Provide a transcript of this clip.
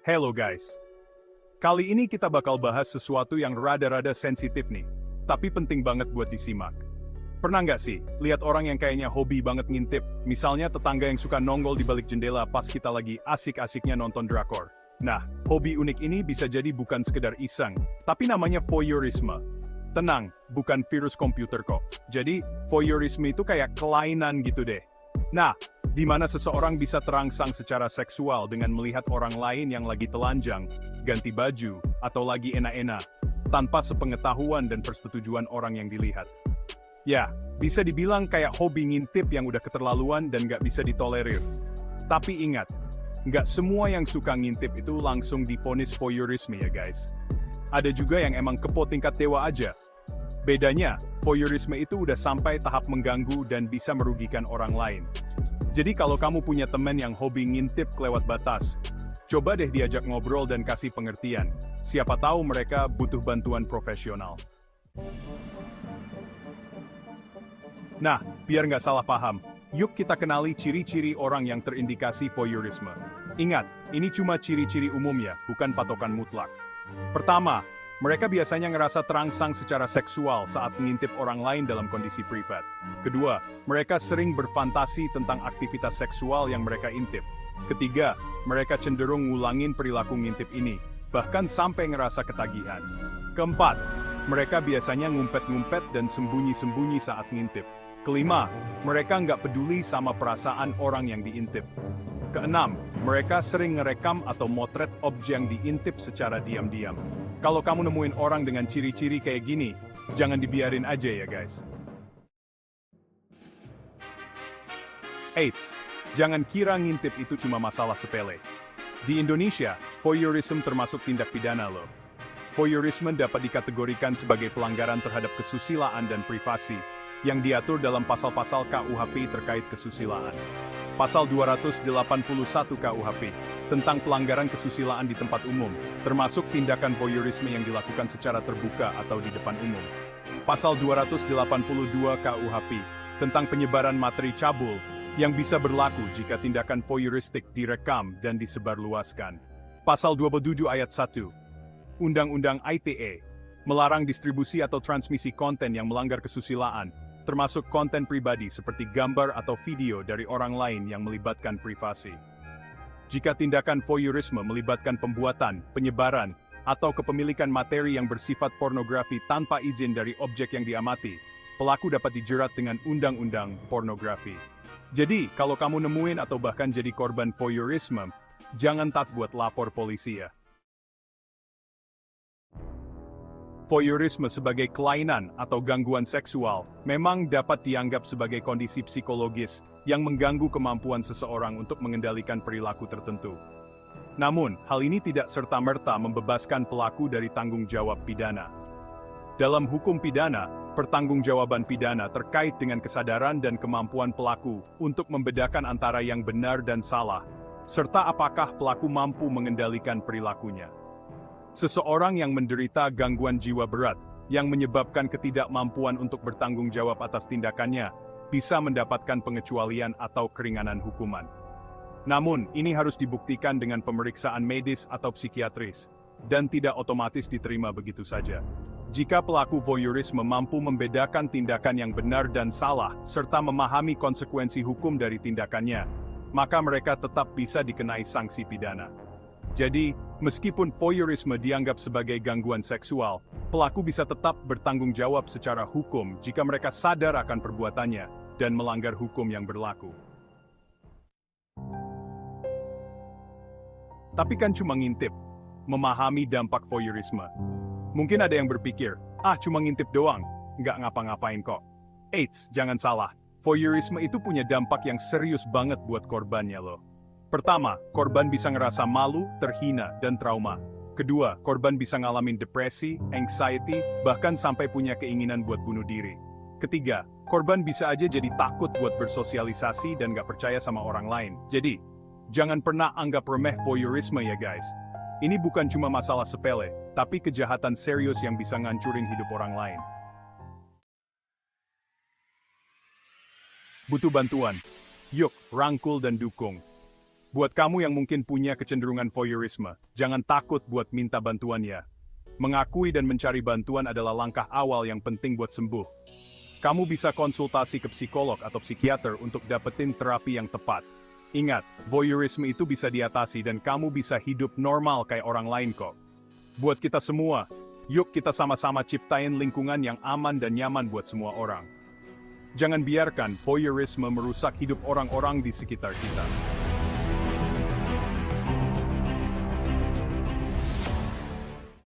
Hello guys. Kali ini kita bakal bahas sesuatu yang rada-rada sensitif nih, tapi penting banget buat disimak. Pernah nggak sih, lihat orang yang kayaknya hobi banget ngintip, misalnya tetangga yang suka nongol di balik jendela pas kita lagi asik-asiknya nonton drakor. Nah, hobi unik ini bisa jadi bukan sekedar iseng, tapi namanya voyeurisme. Tenang, bukan virus komputer kok. Jadi, voyeurisme itu kayak kelainan gitu deh. Nah, di mana seseorang bisa terangsang secara seksual dengan melihat orang lain yang lagi telanjang, ganti baju, atau lagi enak-enak, tanpa sepengetahuan dan persetujuan orang yang dilihat. Ya, bisa dibilang kayak hobi ngintip yang udah keterlaluan dan nggak bisa ditolerir. Tapi ingat, nggak semua yang suka ngintip itu langsung divonis voyeurisme ya guys. Ada juga yang emang kepo tingkat dewa aja. Bedanya, voyeurisme itu udah sampai tahap mengganggu dan bisa merugikan orang lain. Jadi kalau kamu punya teman yang hobi ngintip kelewat batas, coba deh diajak ngobrol dan kasih pengertian. Siapa tahu mereka butuh bantuan profesional. Nah, biar nggak salah paham, yuk kita kenali ciri-ciri orang yang terindikasi voyeurisme. Ingat, ini cuma ciri-ciri umum ya, bukan patokan mutlak. Pertama, mereka biasanya ngerasa terangsang secara seksual saat mengintip orang lain dalam kondisi privat. Kedua, mereka sering berfantasi tentang aktivitas seksual yang mereka intip. Ketiga, mereka cenderung ngulangin perilaku ngintip ini, bahkan sampai ngerasa ketagihan. Keempat, mereka biasanya ngumpet-ngumpet dan sembunyi-sembunyi saat ngintip. Kelima, mereka nggak peduli sama perasaan orang yang diintip. Keenam, mereka sering ngerekam atau motret objek yang diintip secara diam-diam. Kalau kamu nemuin orang dengan ciri-ciri kayak gini, jangan dibiarin aja ya guys. Eits, jangan kira ngintip itu cuma masalah sepele. Di Indonesia, voyeurism termasuk tindak pidana loh. Voyeurisme dapat dikategorikan sebagai pelanggaran terhadap kesusilaan dan privasi, yang diatur dalam pasal-pasal KUHP terkait kesusilaan. Pasal 281 KUHP, tentang pelanggaran kesusilaan di tempat umum, termasuk tindakan voyeurisme yang dilakukan secara terbuka atau di depan umum. Pasal 282 KUHP, tentang penyebaran materi cabul, yang bisa berlaku jika tindakan voyeuristik direkam dan disebarluaskan. Pasal 27 ayat 1, Undang-Undang ITE, melarang distribusi atau transmisi konten yang melanggar kesusilaan, termasuk konten pribadi seperti gambar atau video dari orang lain yang melibatkan privasi. Jika tindakan voyeurisme melibatkan pembuatan, penyebaran, atau kepemilikan materi yang bersifat pornografi tanpa izin dari objek yang diamati, pelaku dapat dijerat dengan undang-undang pornografi. Jadi, kalau kamu nemuin atau bahkan jadi korban voyeurisme, jangan takut buat lapor polisi ya. Voyeurisme sebagai kelainan atau gangguan seksual memang dapat dianggap sebagai kondisi psikologis yang mengganggu kemampuan seseorang untuk mengendalikan perilaku tertentu. Namun, hal ini tidak serta-merta membebaskan pelaku dari tanggung jawab pidana. Dalam hukum pidana, pertanggungjawaban pidana terkait dengan kesadaran dan kemampuan pelaku untuk membedakan antara yang benar dan salah, serta apakah pelaku mampu mengendalikan perilakunya. Seseorang yang menderita gangguan jiwa berat, yang menyebabkan ketidakmampuan untuk bertanggung jawab atas tindakannya, bisa mendapatkan pengecualian atau keringanan hukuman. Namun, ini harus dibuktikan dengan pemeriksaan medis atau psikiatris, dan tidak otomatis diterima begitu saja. Jika pelaku voyeurisme mampu membedakan tindakan yang benar dan salah, serta memahami konsekuensi hukum dari tindakannya, maka mereka tetap bisa dikenai sanksi pidana. Jadi, meskipun voyeurisme dianggap sebagai gangguan seksual, pelaku bisa tetap bertanggung jawab secara hukum jika mereka sadar akan perbuatannya dan melanggar hukum yang berlaku. Tapi kan cuma ngintip, memahami dampak voyeurisme. Mungkin ada yang berpikir, cuma ngintip doang, nggak ngapa-ngapain kok. Eits, jangan salah, voyeurisme itu punya dampak yang serius banget buat korbannya loh. Pertama, korban bisa ngerasa malu, terhina, dan trauma. Kedua, korban bisa ngalamin depresi, anxiety, bahkan sampai punya keinginan buat bunuh diri. Ketiga, korban bisa aja jadi takut buat bersosialisasi dan gak percaya sama orang lain. Jadi, jangan pernah anggap remeh voyeurisme ya guys. Ini bukan cuma masalah sepele, tapi kejahatan serius yang bisa ngancurin hidup orang lain. Butuh bantuan? Yuk, rangkul dan dukung. Buat kamu yang mungkin punya kecenderungan voyeurisme, jangan takut buat minta bantuannya. Mengakui dan mencari bantuan adalah langkah awal yang penting buat sembuh. Kamu bisa konsultasi ke psikolog atau psikiater untuk dapetin terapi yang tepat. Ingat, voyeurisme itu bisa diatasi dan kamu bisa hidup normal kayak orang lain kok. Buat kita semua, yuk kita sama-sama ciptain lingkungan yang aman dan nyaman buat semua orang. Jangan biarkan voyeurisme merusak hidup orang-orang di sekitar kita.